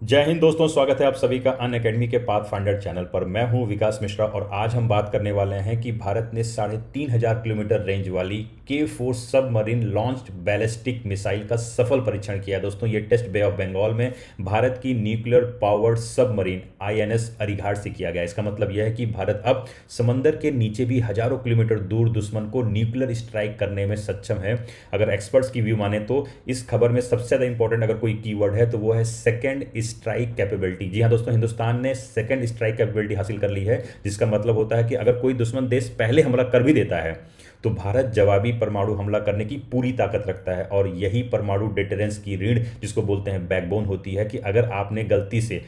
जय हिंद दोस्तों, स्वागत है आप सभी का अन अकेडमी के पाथ फाइंडर चैनल पर। मैं हूं विकास मिश्रा और आज हम बात करने वाले हैं कि भारत ने 3,500 किलोमीटर रेंज वाली K4 submarine launched ballistic missile का सफल परीक्षण किया। दोस्तों, ये टेस्ट बे ऑफ बंगाल में भारत की nuclear powered submarine INS Arighaat से किया गया। इसका मतलब यह है कि भारत अब समंदर के नीचे भी हजारों किलोमीटर दूर दुश्मन को न्यूक्लियर स्ट्राइक करने में सक्षम है। अगर एक्सपर्ट्स की व्यू माने तो इस खबर में सबसे ज़्यादा इंपॉर्टेंट अगर कोई कीवर्ड है तो वो है सेकेंड स्ट्राइक कैपेबिलिटी। जी हाँ दोस्तों, हिंदुस्तान ने सेकेंड स्ट्राइक कैपेबिलिटी हासिल कर ली है, जिसका मतलब होता है कि अगर कोई दुश्मन देश पहले हमला कर भी देता है तो भारत जवाबी परमाणु हमला करने की पूरी ताकत रखता है। और यही परमाणु डिटरेंस की रीढ़, जिसको बोलते हैं बैकबोन, होती है कि अगर आपने गलती से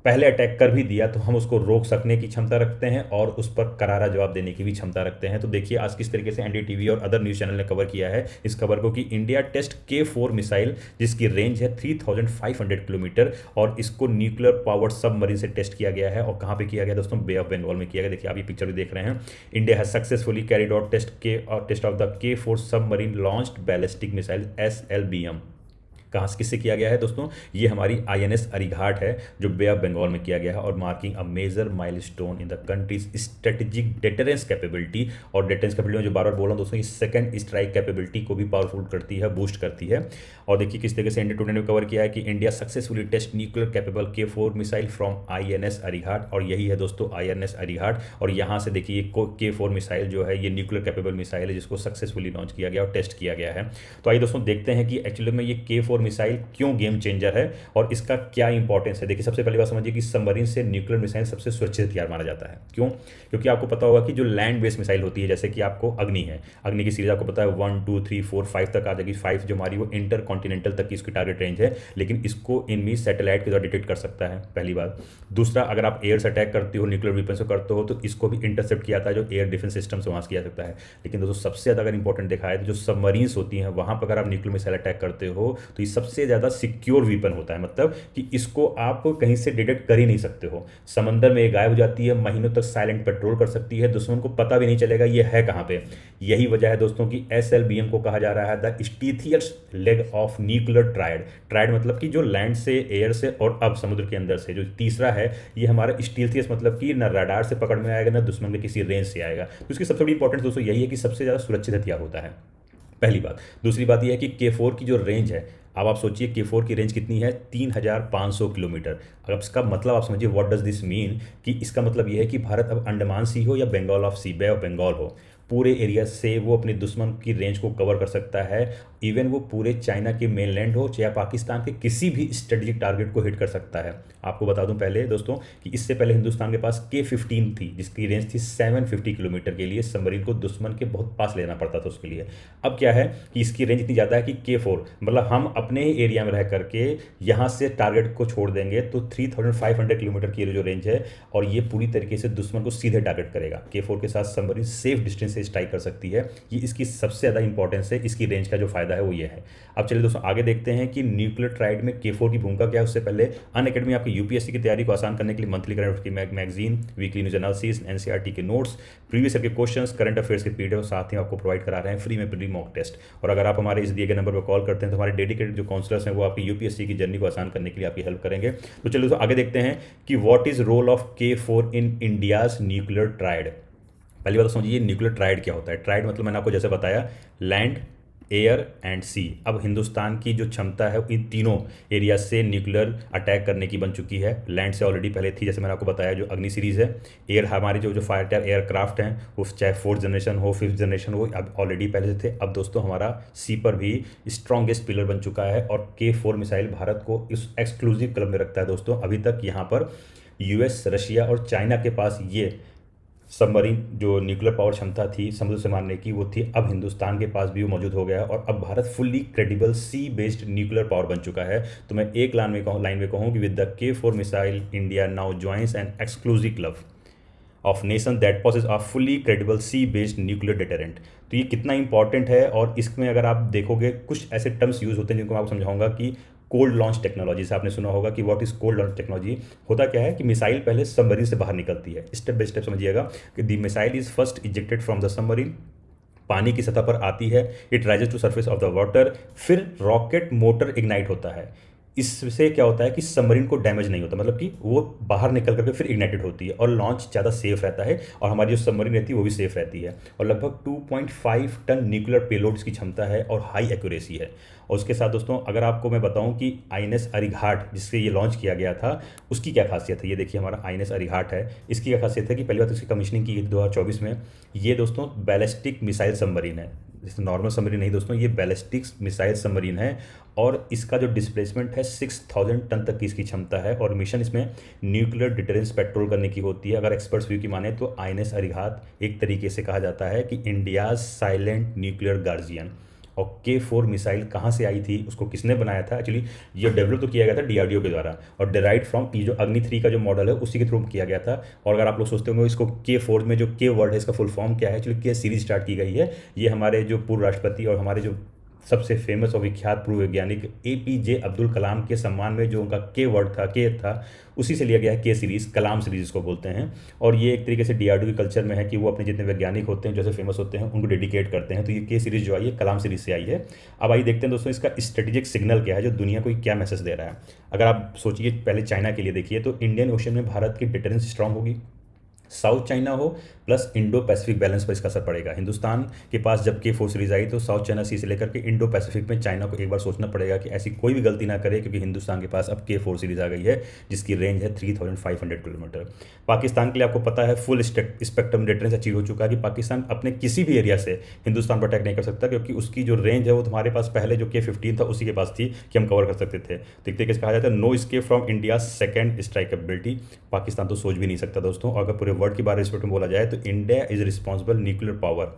पहले अटैक कर भी दिया तो हम उसको रोक सकने की क्षमता रखते हैं और उस पर करारा जवाब देने की भी क्षमता रखते हैं। तो देखिए आज किस तरीके से NDTV और अदर न्यूज़ चैनल ने कवर किया है इस खबर को कि इंडिया टेस्ट K4 मिसाइल, जिसकी रेंज है 3,500 किलोमीटर, और इसको न्यूक्लियर पावर्ड सबमरीन से टेस्ट किया गया है। और कहाँ पे किया गया दोस्तों? बे ऑफ बंगाल में किया गया। देखिए आप ये पिक्चर भी देख रहे हैं। India has successfully carried out test of the K4 submarine launched ballistic missile SLBM। कहाँ से किससे किया गया है दोस्तों? ये हमारी INS अरिघाट है जो बे ऑफ बंगाल में किया गया है, और marking a major milestone in the country's strategic deterrence capability. और डेटरेंस कैपेबिलिटी में जो बार बार बोल रहा हूँ दोस्तों, ये सेकंड स्ट्राइक कैपेबिलिटी को भी पावरफुल करती है, बूस्ट करती है। और देखिए किस तरीके से इंडिया टुडे ने कवर किया है कि India successfully test nuclear capable K4 missile from INS Arighaat. और यही है दोस्तों INS अरिघाट। और यहाँ से देखिए K4 मिसाइल जो है ये न्यूक्लियर कैपेबल मिसाइल है जिसको सक्सेसफुली लॉन्च किया गया और टेस्ट किया गया है। तो आइए दोस्तों देखते हैं कि एक्चुअली में ये K4 मिसाइल क्यों गेम चेंजर है और इसका क्या इंपॉर्टेंस है। देखिए सबसे पहली बात समझिए कि सबमरीन से न्यूक्लियर मिसाइल सबसे सुरक्षित हथियार माना जाता है। क्यों? क्योंकि आपको पता होगा कि जो लैंड बेस्ड मिसाइल होती है, जैसे कि आपको अग्नि है, अग्नि की सीरीज आपको पता है 1 2 3 4 5 तक आ जाएगी। 5 जो हमारी वो इंटर कॉन्टिनेंटल तक की इसकी टारगेट रेंज है, लेकिन इसको इनमी सैटेलाइट के द्वारा डिटेक्ट कर सकता है, पहली बात। दूसरा, अगर आप एयर से अटैक करते हो, न्यूक्लियर वेपन से करते हो, तो इसको भी इंटरसेप्ट किया जाता है जो एयर डिफेंस सिस्टम से वहाँ से किया सकता है। लेकिन दोस्तों सबसे ज़्यादा अगर इंपॉर्टेंट देखा है तो जो सबमरीन्स होती हैं वहाँ पर अगर आप न्यूक्लियर मिसाइल अटैक करते हो तो ये सबसे ज़्यादा सिक्योर वेपन होता है। मतलब कि इसको आप कहीं से डिटेक्ट कर ही नहीं सकते हो। समंदर में ये गायब हो जाती है, महीनों तक साइलेंट पेट्रोल कर सकती है, दुश्मन को पता भी नहीं चलेगा ये है कहाँ पे। यही वजह है दोस्तों कि SLBM को कहा जा रहा है the stealthiest leg of nuclear triad. Triad मतलब कि जो लैंड से, एयर से और अब समुद्र के अंदर से। जो तीसरा है ये हमारा स्टीथियस, मतलब कि न रडार से पकड़ में आएगा ना दुश्मन के किसी रेंज से आएगा। तो इसकी सबसे बड़ी इंपॉर्टेंस दोस्तों यही है कि सबसे ज़्यादा सुरक्षित हथियार होता है, पहली बात। दूसरी बात यह है कि K4 की जो रेंज है, अब आप सोचिए K4 की रेंज कितनी है? 3,500 किलोमीटर। अब इसका मतलब आप समझिए व्हाट डज दिस मीन, कि इसका मतलब यह है कि भारत अब अंडमान सी हो या Bengal of sea, bay of Bengal हो, पूरे एरिया से वो अपने दुश्मन की रेंज को कवर कर सकता है। इवन वो पूरे चाइना के मेनलैंड हो चाहे पाकिस्तान के किसी भी स्ट्रेटेजिक टारगेट को हिट कर सकता है। आपको बता दूं पहले दोस्तों कि इससे पहले हिंदुस्तान के पास K15 थी जिसकी रेंज थी 750 किलोमीटर के लिए। सबमरीन को दुश्मन के बहुत पास लेना पड़ता था उसके लिए। अब क्या है कि इसकी रेंज इतनी ज़्यादा है कि K4 मतलब हम अपने ही एरिया में रह करके यहाँ से टारगेट को छोड़ देंगे तो 3,500 किलोमीटर की जो रेंज है, और ये पूरी तरीके से दुश्मन को सीधे टारगेट करेगा। K4 के साथ सबमरीन सेफ डिस्टेंस से स्ट्राइक कर सकती है। ये इसकी सबसे ज़्यादा इंपॉर्टेंस है, इसकी रेंज का जो फायदा है वो ये है। अब चलिए दोस्तों आगे देखते हैं कि न्यूक्लियर ट्राइड में K4 की भूमिका क्या है। उससे पहले अन अकेडमी आपकी UPSC की तैयारी को आसान करने के लिए मंथली करंट की magazine, weekly news analysis, NCERT के नोट्स, प्रीवियस ईयर के क्वेश्चंस, करंट अफेयर्स के PDF साथ ही आपको प्रोवाइड करा रहे हैं फ्री में प्री मॉक टेस्ट। और अगर आप हमारे इस दिए गए नंबर पर कॉल करते हैं तो हमारे डेडिकेटेड जो काउंसलर्स हैं वो आपकी UPSC की जर्नी को आसान करने के लिए आपकी हेल्प करेंगे। तो चलिए दोस्तों आगे देखते हैं कि what is role of K4 in India's nuclear triad. पहली बात तो समझिए न्यूक्लियर ट्राइड क्या होता है। ट्राइड मतलब मैंने आपको जैसे बताया लैंड, एयर एंड सी। अब हिंदुस्तान की जो क्षमता है इन तीनों एरिया से न्यूक्लियर अटैक करने की बन चुकी है। लैंड से ऑलरेडी पहले थी, जैसे मैंने आपको बताया जो अग्नि सीरीज है। एयर हमारे जो जो फाइटर एयरक्राफ्ट हैं वो चाहे 4th जनरेशन हो 5th जनरेशन हो, अब ऑलरेडी पहले से थे। अब दोस्तों हमारा सी पर भी स्ट्रॉन्गेस्ट पिलर बन चुका है और K4 मिसाइल भारत को इस एक्सक्लूसिव क्लब में रखता है दोस्तों। अभी तक यहाँ पर US, रशिया और चाइना के पास ये सबमरीन जो न्यूक्लियर पावर क्षमता थी समुद्र से मारने की वो थी। अब हिंदुस्तान के पास भी वो मौजूद हो गया है और अब Bharat fully credible sea based nuclear power बन चुका है। तो मैं एक लाइन में कहूँ कि with the K4 missile India now joins an exclusive club of nation that possess a fully credible sea based nuclear deterrent. तो ये कितना इंपॉर्टेंट है। और इसमें अगर आप देखोगे कुछ ऐसे टर्म्स यूज़ होते हैं जिनको मैं आपको समझाऊंगा कि कोल्ड लॉन्च टेक्नोलॉजी से आपने सुना होगा कि what is cold launch technology. होता क्या है कि मिसाइल पहले सबमरीन से बाहर निकलती है। स्टेप बाय स्टेप समझिएगा कि the missile is first ejected from the submarine, पानी की सतह पर आती है, it rises to surface of the water, फिर रॉकेट मोटर इग्नाइट होता है। इससे क्या होता है कि सबमरीन को डैमेज नहीं होता, मतलब कि वो बाहर निकल करके फिर इग्नाइटेड होती है और लॉन्च ज़्यादा सेफ रहता है, और हमारी जो सबमरीन रहती है वो भी सेफ रहती है। और लगभग 2.5 टन न्यूक्लियर पेलोड्स की क्षमता है और हाई एक्यूरेसी है। और उसके साथ दोस्तों अगर आपको मैं बताऊं कि आईएनएस अरिघाट जिससे ये लॉन्च किया गया था उसकी क्या खासियत है, ये देखिए हमारा आईएनएस अरिघाट है। इसकी क्या खासियत है कि पहली बात इसकी कमीशनिंग की गई 2024 में। ये दोस्तों बैलिस्टिक मिसाइल सबमरीन है, जैसे नॉर्मल सबमरीन नहीं दोस्तों, ये बैलिस्टिक मिसाइल सबमरीन है। और इसका जो डिस्प्लेसमेंट है 6000 टन तक की इसकी क्षमता है, और मिशन इसमें न्यूक्लियर डिटरेंस पेट्रोल करने की होती है। अगर एक्सपर्ट्स व्यू की माने तो आईएनएस अरिहंत एक तरीके से कहा जाता है कि इंडियाज साइलेंट न्यूक्लियर गार्जियन। और K4 मिसाइल कहाँ से आई थी, उसको किसने बनाया था, एक्चुअली ये डेवलप तो किया गया था डीआरडीओ के द्वारा, और डिराइव फ्रॉम ये जो अग्नि 3 का जो मॉडल है उसी के थ्रू किया गया था। और अगर आप लोग सोचते होंगे इसको K4 में जो के वर्ड है इसका फुल फॉर्म क्या है, एक्चुअली के सीरीज स्टार्ट की गई है। ये हमारे जो पूर्व राष्ट्रपति और हमारे जो सबसे फेमस और विख्यात पूर्व वैज्ञानिक एपीजे अब्दुल कलाम के सम्मान में जो उनका के वर्ड था, के था, उसी से लिया गया है के सीरीज़, कलाम सीरीज़ इसको बोलते हैं। और ये एक तरीके से डीआरडीओ के कल्चर में है कि वो अपने जितने वैज्ञानिक होते हैं जैसे फेमस होते हैं उनको डेडिकेट करते हैं। तो ये के सीरीज़ जो आई है कलाम सीरीज़ से आई है। अब आइए देखते हैं दोस्तों इसका स्ट्रेटेजिक सिग्नल क्या है, जो दुनिया को क्या मैसेज दे रहा है। अगर आप सोचिए पहले चाइना के लिए देखिए, तो इंडियन ओशन में भारत की डिटरेंस स्ट्रांग होगी, साउथ चाइना हो प्लस इंडो पैसिफिक बैलेंस पर इसका असर पड़ेगा। हिंदुस्तान के पास जब K4 सीरीज आई तो साउथ चाइना सी से लेकर के इंडो पैसिफिक में चाइना को एक बार सोचना पड़ेगा कि ऐसी कोई भी गलती ना करे, क्योंकि हिंदुस्तान के पास अब K4 सीरीज आ गई है जिसकी रेंज है 3500 किलोमीटर। पाकिस्तान के लिए आपको पता है फुल स्पेक्ट्रम डिटरेंस अचीव हो चुका है कि पाकिस्तान अपने किसी भी एरिया से हिंदुस्तान पर अटैक नहीं कर सकता, क्योंकि उसकी जो रेंज है वो तुम्हारे पास पहले जो K15 था उसी के पास थी कि हम कवर कर सकते थे। तो एक तरीके से कहा जाता है no escape from India second strike ability. Pakistan तो सोच भी नहीं सकता दोस्तों। अगर पूरे वर्ल्ड के बारे में बोला जाए तो India is responsible nuclear power.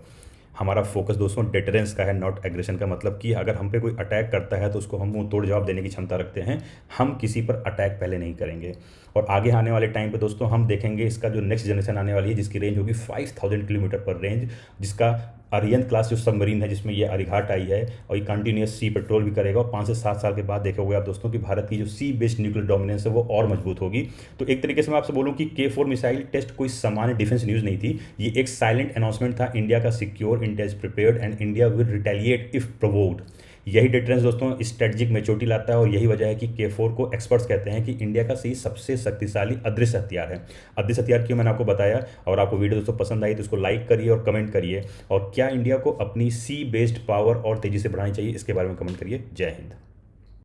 हमारा फोकस दोस्तों डिटरेंस का है, नॉट एग्रेशन का। मतलब कि अगर हम पे कोई अटैक करता है तो उसको हम मुंह तोड़ जवाब देने की क्षमता रखते हैं, हम किसी पर अटैक पहले नहीं करेंगे। और आगे आने वाले टाइम पे दोस्तों हम देखेंगे इसका जो नेक्स्ट जनरेशन आने वाली है जिसकी रेंज होगी 5000 किलोमीटर पर रेंज, जिसका अरियंत क्लास जो सबमरीन है जिसमें ये अरिघाट आई है, और ये कंटिन्यूस सी पेट्रोल भी करेगा। और 5 से 7 साल के बाद देखोगे आप दोस्तों कि भारत की जो सी बेस्ड न्यूक्लियर डोमिनेंस है वो और मजबूत होगी। तो एक तरीके से मैं आपसे बोलूं कि K4 मिसाइल टेस्ट कोई सामान्य डिफेंस न्यूज़ नहीं थी, ये एक साइलेंट अनाउंसमेंट था इंडिया का secure, India is prepared and India will retaliate if provoked. यही डिटरेंस दोस्तों स्ट्रेटजिक मेच्योरिटी लाता है, और यही वजह है कि K4 को एक्सपर्ट्स कहते हैं कि इंडिया का सही सबसे शक्तिशाली अदृश्य हथियार है। अदृश्य हथियार क्यों मैंने आपको बताया। और आपको वीडियो दोस्तों पसंद आई तो इसको लाइक करिए और कमेंट करिए, और क्या इंडिया को अपनी सी बेस्ड पावर और तेज़ी से बढ़ानी चाहिए इसके बारे में कमेंट करिए। जय हिंद।